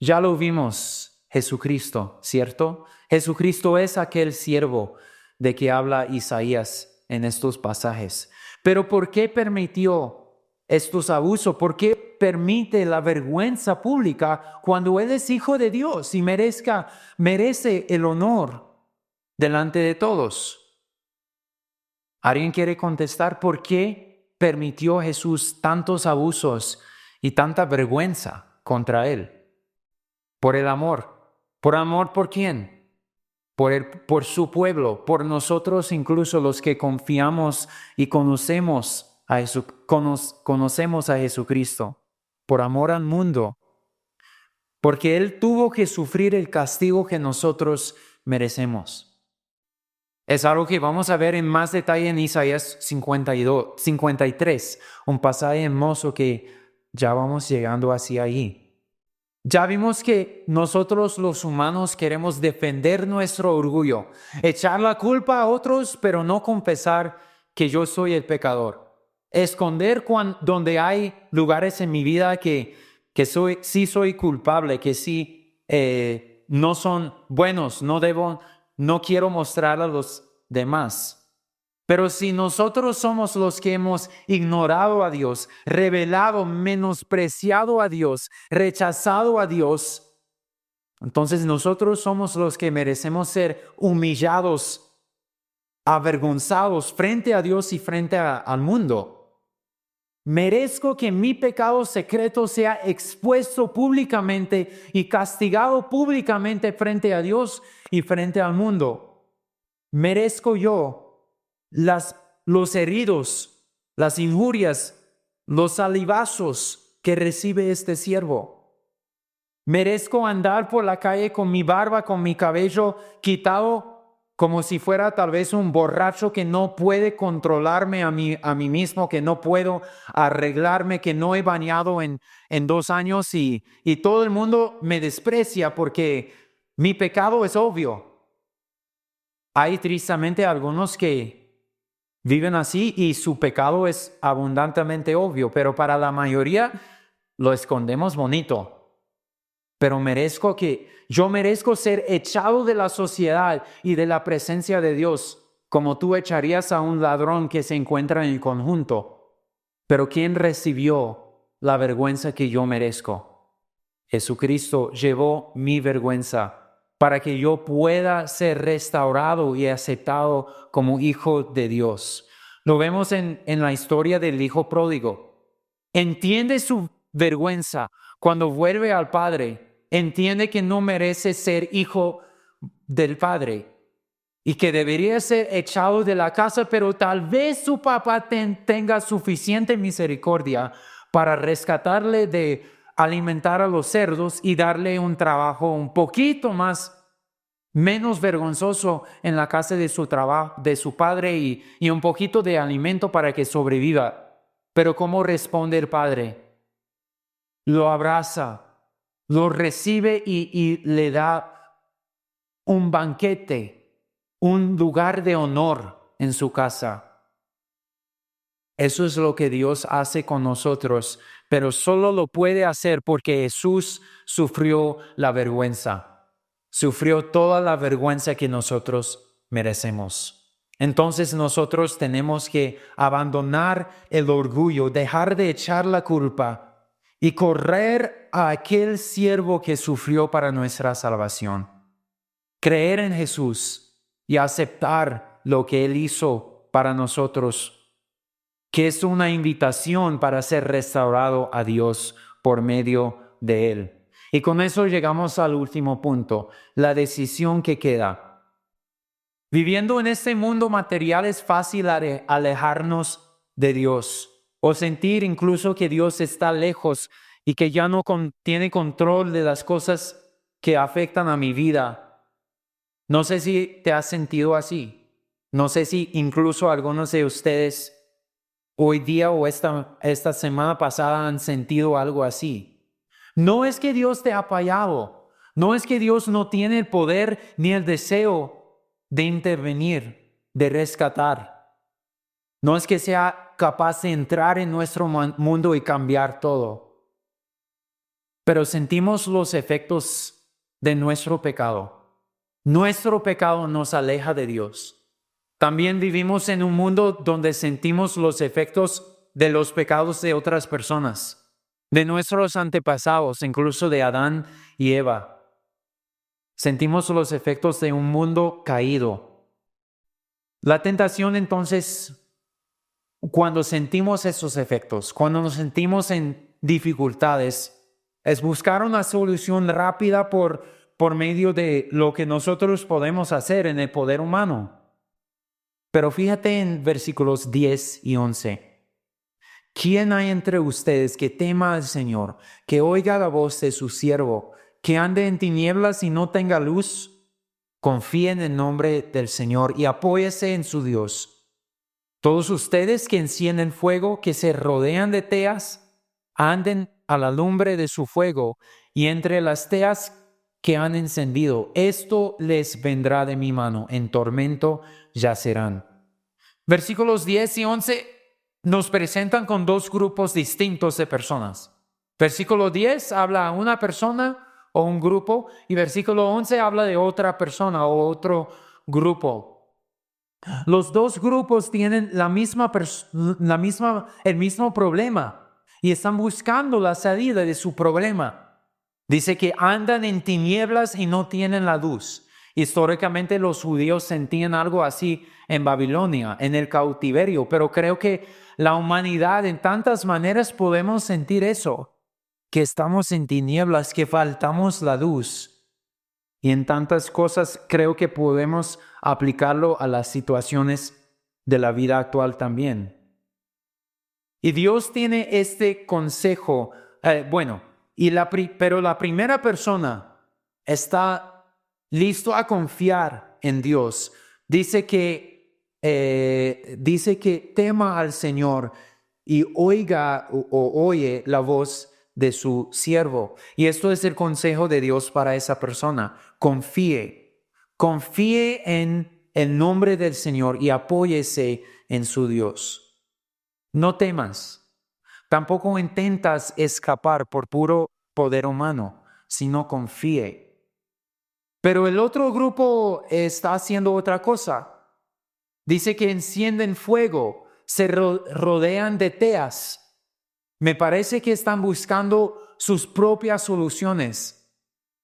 Ya lo vimos, Jesucristo, ¿cierto? Jesucristo es aquel siervo de que habla Isaías en estos pasajes. Pero ¿por qué permitió estos abusos? ¿Por qué permite la vergüenza pública cuando Él es hijo de Dios y merece el honor delante de todos? ¿Alguien quiere contestar por qué permitió Jesús tantos abusos y tanta vergüenza contra Él? Por el amor. ¿Por amor por quién? Por su pueblo, por nosotros incluso los que confiamos y conocemos a Jesucristo. Por amor al mundo. Porque Él tuvo que sufrir el castigo que nosotros merecemos. Es algo que vamos a ver en más detalle en Isaías 53, un pasaje hermoso que ya vamos llegando hacia ahí. Ya vimos que nosotros los humanos queremos defender nuestro orgullo, echar la culpa a otros, pero no confesar que yo soy el pecador. Esconder donde hay lugares en mi vida que sí soy culpable, que sí no son buenos, no quiero mostrar a los demás. Pero si nosotros somos los que hemos ignorado a Dios, rebelado, menospreciado a Dios, rechazado a Dios, entonces nosotros somos los que merecemos ser humillados, avergonzados frente a Dios y frente al mundo. Merezco que mi pecado secreto sea expuesto públicamente y castigado públicamente frente a Dios y frente al mundo. Merezco yo los heridos, las injurias, los salivazos que recibe este siervo. Merezco andar por la calle con mi barba, con mi cabello quitado, como si fuera tal vez un borracho que no puede controlarme a mí mismo, que no puedo arreglarme, que no he bañado en 2 años y todo el mundo me desprecia porque mi pecado es obvio. Hay tristemente algunos que viven así y su pecado es abundantemente obvio, pero para la mayoría lo escondemos bonito. Pero yo merezco ser echado de la sociedad y de la presencia de Dios, como tú echarías a un ladrón que se encuentra en el conjunto. Pero ¿quién recibió la vergüenza que yo merezco? Jesucristo llevó mi vergüenza para que yo pueda ser restaurado y aceptado como hijo de Dios. Lo vemos en la historia del hijo pródigo. entiende su vergüenza cuando vuelve al padre, entiende que no merece ser hijo del padre y que debería ser echado de la casa, pero tal vez su papá tenga suficiente misericordia para rescatarle de alimentar a los cerdos y darle un trabajo un poquito menos vergonzoso en la casa de su trabajo, de su padre y un poquito de alimento para que sobreviva. Pero ¿cómo responde el padre? Lo abraza, lo recibe y le da un banquete, un lugar de honor en su casa. Eso es lo que Dios hace con nosotros, pero solo lo puede hacer porque Jesús sufrió la vergüenza. Sufrió toda la vergüenza que nosotros merecemos. Entonces nosotros tenemos que abandonar el orgullo, dejar de echar la culpa y correr a aquel siervo que sufrió para nuestra salvación. Creer en Jesús y aceptar lo que Él hizo para nosotros, que es una invitación para ser restaurado a Dios por medio de Él. Y con eso llegamos al último punto, la decisión que queda. Viviendo en este mundo material es fácil alejarnos de Dios o sentir incluso que Dios está lejos y que ya no tiene control de las cosas que afectan a mi vida. No sé si te has sentido así. No sé si incluso algunos de ustedes hoy día o esta semana pasada han sentido algo así. No es que Dios te ha fallado, no es que Dios no tiene el poder ni el deseo de intervenir, de rescatar. No es que sea capaz de entrar en nuestro mundo y cambiar todo. Pero sentimos los efectos de nuestro pecado. Nuestro pecado nos aleja de Dios. También vivimos en un mundo donde sentimos los efectos de los pecados de otras personas, de nuestros antepasados, incluso de Adán y Eva. Sentimos los efectos de un mundo caído. La tentación entonces, cuando sentimos esos efectos, cuando nos sentimos en dificultades, es buscar una solución rápida por medio de lo que nosotros podemos hacer en el poder humano. Pero fíjate en versículos 10 y 11. ¿Quién hay entre ustedes que tema al Señor, que oiga la voz de su siervo, que ande en tinieblas y no tenga luz? Confíe en el nombre del Señor y apóyese en su Dios. Todos ustedes que encienden fuego, que se rodean de teas, anden a la lumbre de su fuego y entre las teas que han encendido. Esto les vendrá de mi mano, en tormento yacerán. Versículos 10 y 11 nos presentan con dos grupos distintos de personas. Versículo 10 habla a una persona o un grupo y versículo 11 habla de otra persona o otro grupo. Los dos grupos tienen el mismo problema y están buscando la salida de su problema. Dice que andan en tinieblas y no tienen la luz. Históricamente los judíos sentían algo así en Babilonia, en el cautiverio, pero creo que la humanidad en tantas maneras podemos sentir eso, que estamos en tinieblas, que faltamos la luz. Y en tantas cosas creo que podemos aplicarlo a las situaciones de la vida actual también. Y Dios tiene este consejo, pero la primera persona está listo a confiar en Dios. Dice que tema al Señor y oiga o oye la voz de su siervo. Y esto es el consejo de Dios para esa persona. Confíe en el nombre del Señor y apóyese en su Dios. No temas. Tampoco intentas escapar por puro poder humano, sino confíe. Pero el otro grupo está haciendo otra cosa. Dice que encienden fuego, se rodean de teas. Me parece que están buscando sus propias soluciones.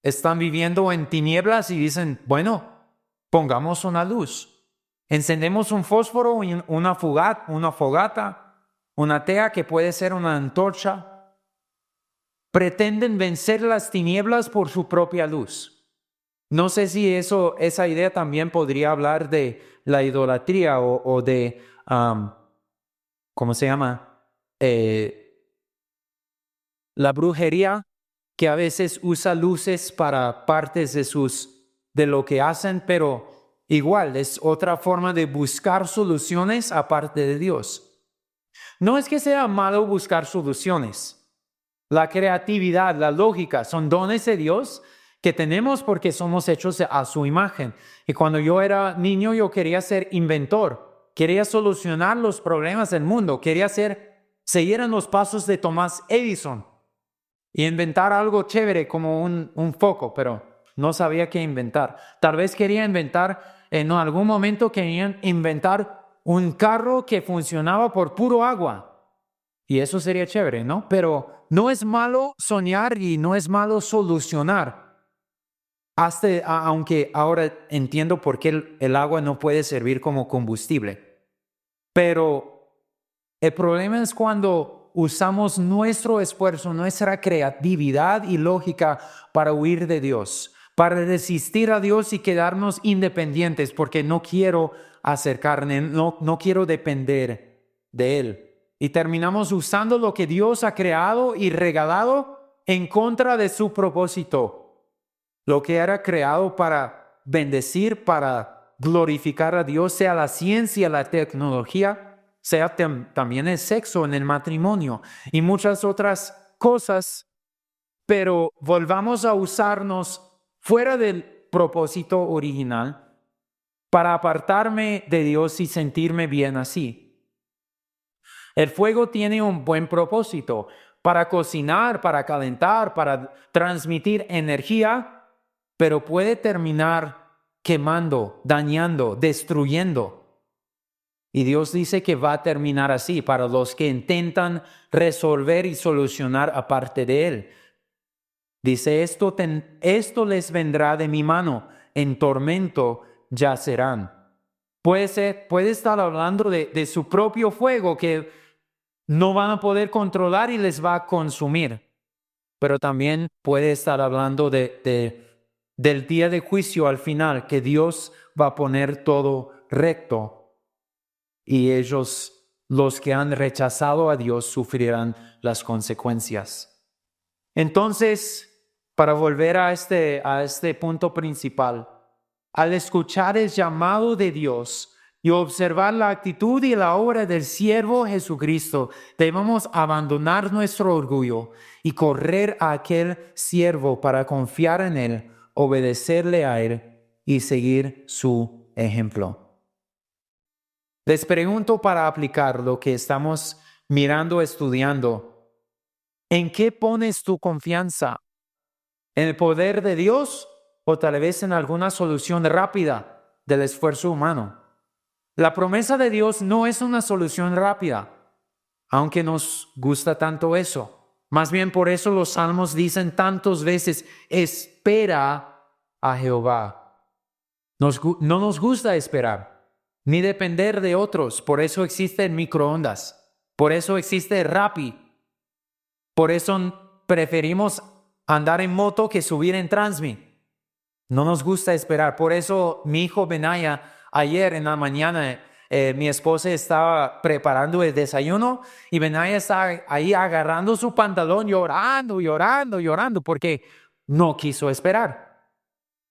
Están viviendo en tinieblas y dicen, bueno, pongamos una luz. Encendemos un fósforo, una fogata, una tea que puede ser una antorcha, pretenden vencer las tinieblas por su propia luz. No sé si esa idea también podría hablar de la idolatría o de, ¿cómo se llama? La brujería, que a veces usa luces para partes de lo que hacen, pero igual es otra forma de buscar soluciones aparte de Dios. No es que sea malo buscar soluciones. La creatividad, la lógica, son dones de Dios que tenemos porque somos hechos a su imagen. Y cuando yo era niño, yo quería ser inventor, quería solucionar los problemas del mundo, quería seguir en los pasos de Thomas Edison y inventar algo chévere como un foco, pero no sabía qué inventar. Tal vez quería inventar, en algún momento querían inventar un carro que funcionaba por puro agua. Y eso sería chévere, ¿no? Pero no es malo soñar y no es malo solucionar. Aunque ahora entiendo por qué el agua no puede servir como combustible. Pero el problema es cuando usamos nuestro esfuerzo, nuestra creatividad y lógica para huir de Dios, para resistir a Dios y quedarnos independientes, porque no quiero acercarme, no quiero depender de Él. Y terminamos usando lo que Dios ha creado y regalado en contra de su propósito. Lo que era creado para bendecir, para glorificar a Dios, sea la ciencia, la tecnología, sea también el sexo en el matrimonio y muchas otras cosas, pero volvamos a usarnos fuera del propósito original para apartarme de Dios y sentirme bien así. El fuego tiene un buen propósito para cocinar, para calentar, para transmitir energía, pero puede terminar quemando, dañando, destruyendo. Y Dios dice que va a terminar así para los que intentan resolver y solucionar aparte de Él. Dice, esto les vendrá de mi mano, en tormento yacerán. Puede estar hablando de su propio fuego que no van a poder controlar y les va a consumir. Pero también puede estar hablando del día de juicio al final, que Dios va a poner todo recto y ellos, los que han rechazado a Dios, sufrirán las consecuencias. Entonces, para volver a este punto principal, al escuchar el llamado de Dios y observar la actitud y la obra del siervo Jesucristo, debemos abandonar nuestro orgullo y correr a aquel siervo para confiar en Él, obedecerle a Él y seguir su ejemplo. Les pregunto para aplicar lo que estamos mirando, estudiando, ¿en qué pones tu confianza? ¿En el poder de Dios o tal vez en alguna solución rápida del esfuerzo humano? La promesa de Dios no es una solución rápida, aunque nos gusta tanto eso. Más bien por eso los salmos dicen tantas veces, espera a Jehová. No nos gusta esperar, ni depender de otros. Por eso existe el microondas, por eso existe Rappi, por eso preferimos andar en moto que subir en Transmi. No nos gusta esperar. Por eso mi hijo Benaya, ayer en la mañana, mi esposa estaba preparando el desayuno y Benaya estaba ahí agarrando su pantalón, llorando, porque no quiso esperar.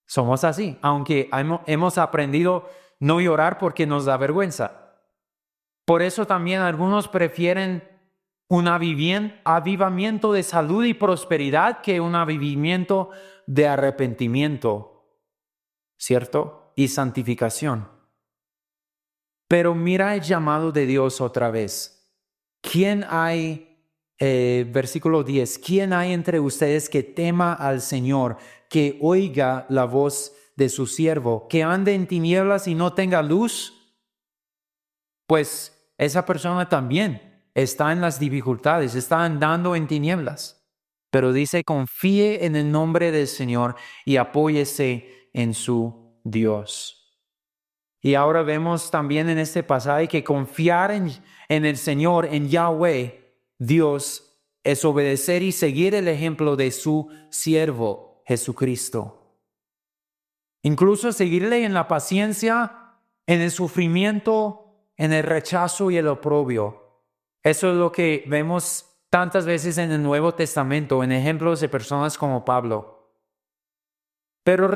Somos así, aunque hemos aprendido no llorar porque nos da vergüenza. Por eso también algunos prefieren un avivamiento de salud y prosperidad que un avivamiento de arrepentimiento, ¿cierto? Y santificación. Pero mira el llamado de Dios otra vez. ¿Quién hay, versículo 10, quién hay entre ustedes que tema al Señor, que oiga la voz de su siervo, que ande en tinieblas y no tenga luz? Pues esa persona también está en las dificultades, está andando en tinieblas. Pero dice, confíe en el nombre del Señor y apóyese en su Dios. Y ahora vemos también en este pasaje que confiar en el Señor, en Yahweh, Dios, es obedecer y seguir el ejemplo de su siervo, Jesucristo. Incluso seguirle en la paciencia, en el sufrimiento, en el rechazo y el oprobio. Eso es lo que vemos tantas veces en el Nuevo Testamento, en ejemplos de personas como Pablo. Pero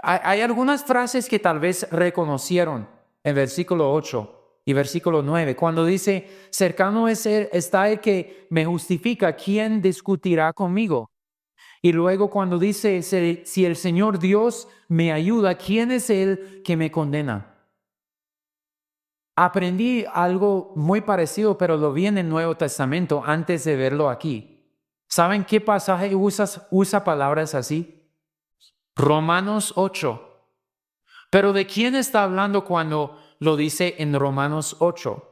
hay algunas frases que tal vez reconocieron en versículo 8 y versículo 9, cuando dice, cercano está el que me justifica, ¿quién discutirá conmigo? Y luego cuando dice, si el Señor Dios me ayuda, ¿quién es el que me condena? Aprendí algo muy parecido, pero lo vi en el Nuevo Testamento antes de verlo aquí. ¿Saben qué pasaje usa palabras así? Romanos 8. Pero ¿de quién está hablando cuando lo dice en Romanos 8?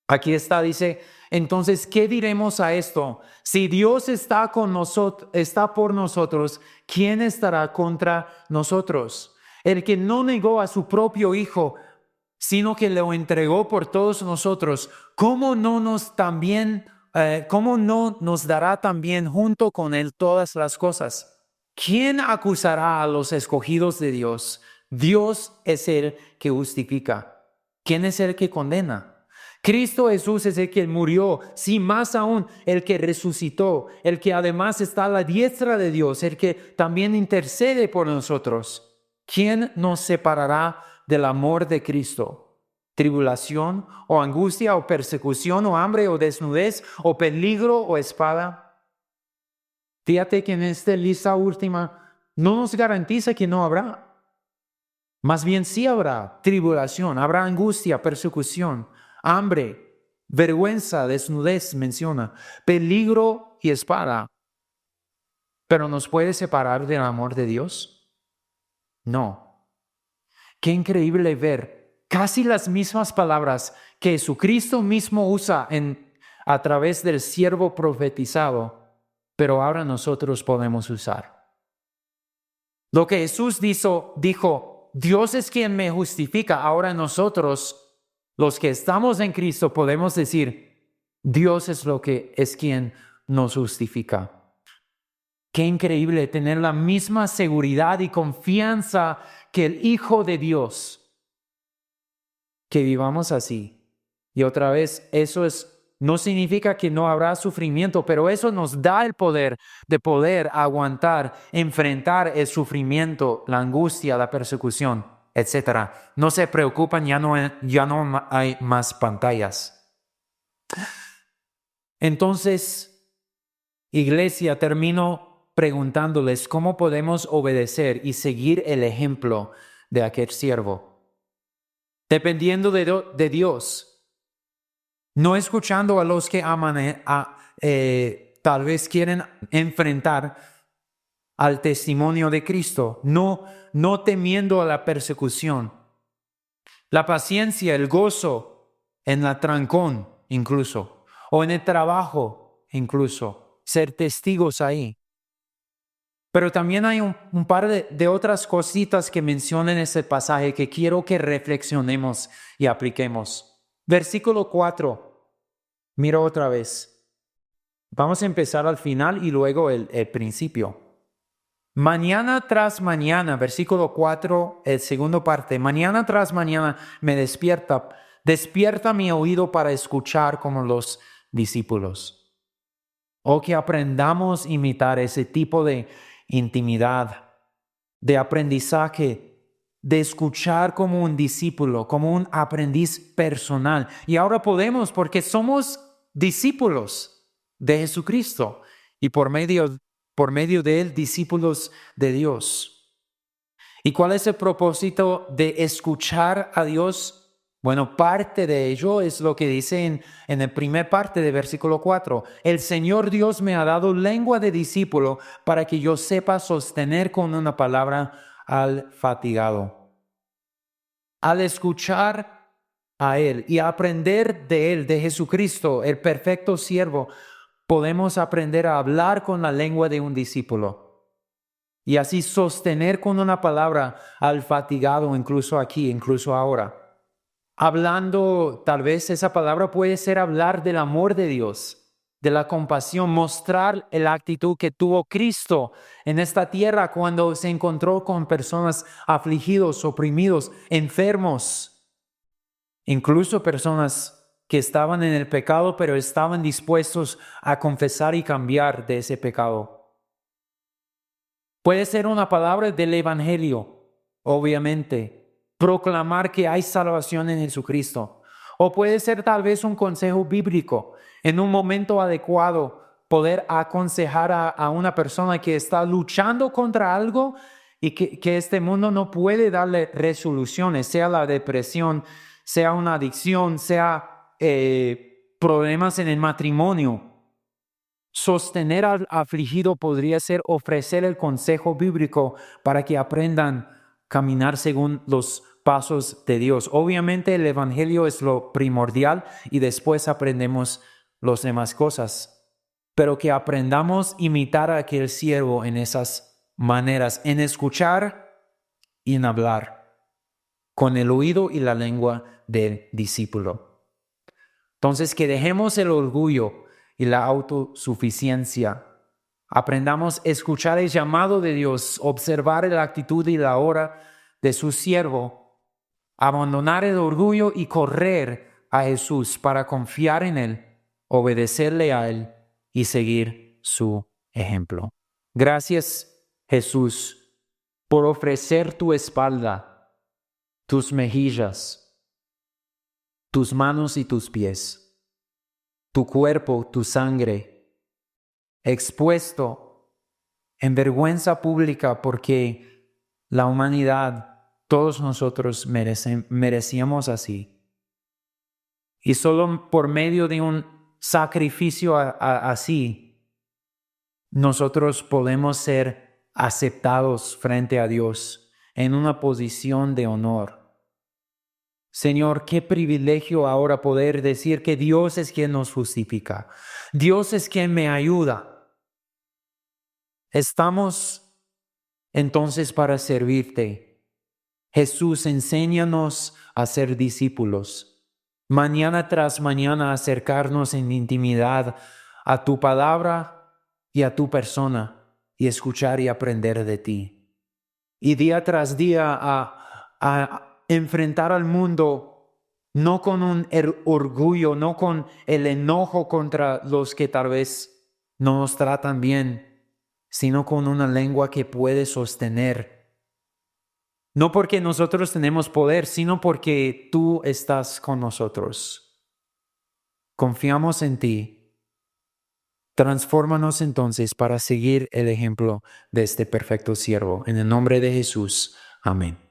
Aquí dice, entonces, ¿qué diremos a esto? Si Dios está con nosotros, está por nosotros, ¿quién estará contra nosotros? El que no negó a su propio Hijo, sino que lo entregó por todos nosotros, ¿cómo no nos dará también junto con él todas las cosas? ¿Quién acusará a los escogidos de Dios? Dios es el que justifica. ¿Quién es el que condena? Cristo Jesús es el que murió, sí, más aún el que resucitó, el que además está a la diestra de Dios, el que también intercede por nosotros. ¿Quién nos separará del amor de Cristo? ¿Tribulación o angustia o persecución o hambre o desnudez o peligro o espada? Fíjate que en esta lista última no nos garantiza que no habrá. Más bien sí habrá tribulación, habrá angustia, persecución, hambre, vergüenza, desnudez, menciona, peligro y espada. ¿Pero nos puede separar del amor de Dios? No. Qué increíble ver casi las mismas palabras que Jesucristo mismo usa a través del siervo profetizado, pero ahora nosotros podemos usar. Lo que Jesús dijo, Dios es quien me justifica. Ahora nosotros, los que estamos en Cristo, podemos decir, Dios es quien nos justifica. Qué increíble tener la misma seguridad y confianza que el Hijo de Dios. Que vivamos así. Y otra vez, no significa que no habrá sufrimiento, pero eso nos da el poder de poder aguantar, enfrentar el sufrimiento, la angustia, la persecución, etc. No se preocupen, ya no hay más pantallas. Entonces, iglesia, termino preguntándoles cómo podemos obedecer y seguir el ejemplo de aquel siervo. Dependiendo de Dios. No escuchando a los que aman, tal vez quieren enfrentar al testimonio de Cristo, no temiendo a la persecución. La paciencia, el gozo en la trancón incluso, o en el trabajo incluso, ser testigos ahí. Pero también hay un par de otras cositas que menciona en este pasaje que quiero que reflexionemos y apliquemos. Versículo 4. Mira otra vez. Vamos a empezar al final y luego el principio. Mañana tras mañana, versículo 4, el segundo parte. Mañana tras mañana me despierta mi oído para escuchar como los discípulos. O que aprendamos a imitar ese tipo de intimidad, de aprendizaje, de escuchar como un discípulo, como un aprendiz personal. Y ahora podemos porque somos discípulos de Jesucristo y por medio de él, discípulos de Dios. ¿Y cuál es el propósito de escuchar a Dios? Bueno, parte de ello es lo que dice en la primera parte de versículo 4. El Señor Dios me ha dado lengua de discípulo para que yo sepa sostener con una palabra al fatigado. Al escuchar a Él y aprender de Él, de Jesucristo, el perfecto siervo, podemos aprender a hablar con la lengua de un discípulo. y así sostener con una palabra al fatigado, incluso aquí, incluso ahora. Hablando, tal vez esa palabra puede ser hablar del amor de Dios, de la compasión, mostrar la actitud que tuvo Cristo en esta tierra cuando se encontró con personas afligidos, oprimidos, enfermos, incluso personas que estaban en el pecado, pero estaban dispuestos a confesar y cambiar de ese pecado. Puede ser una palabra del Evangelio, obviamente, proclamar que hay salvación en Jesucristo. O puede ser tal vez un consejo bíblico, en un momento adecuado, poder aconsejar a una persona que está luchando contra algo y que este mundo no puede darle resoluciones, sea la depresión, sea una adicción, sea problemas en el matrimonio. Sostener al afligido podría ser ofrecer el consejo bíblico para que aprendan a caminar según los pasos de Dios. Obviamente el Evangelio es lo primordial y después aprendemos las demás cosas, pero que aprendamos a imitar a aquel siervo en esas maneras, en escuchar y en hablar, con el oído y la lengua del discípulo. Entonces, que dejemos el orgullo y la autosuficiencia. Aprendamos a escuchar el llamado de Dios, observar la actitud y la hora de su siervo, abandonar el orgullo y correr a Jesús para confiar en Él, obedecerle a Él y seguir su ejemplo. Gracias, Jesús, por ofrecer tu espalda, tus mejillas, tus manos y tus pies, tu cuerpo, tu sangre, expuesto en vergüenza pública porque la humanidad, todos nosotros merecíamos así. Y solo por medio de un sacrificio así, nosotros podemos ser aceptados frente a Dios en una posición de honor. Señor, qué privilegio ahora poder decir que Dios es quien nos justifica. Dios es quien me ayuda. Estamos entonces para servirte. Jesús, enséñanos a ser discípulos. Mañana tras mañana acercarnos en intimidad a tu palabra y a tu persona y escuchar y aprender de ti. Y día tras día a enfrentar al mundo no con un orgullo, no con el enojo contra los que tal vez no nos tratan bien, sino con una lengua que puede sostener. No porque nosotros tenemos poder, sino porque tú estás con nosotros. Confiamos en ti. Transfórmanos entonces para seguir el ejemplo de este perfecto siervo. En el nombre de Jesús. Amén.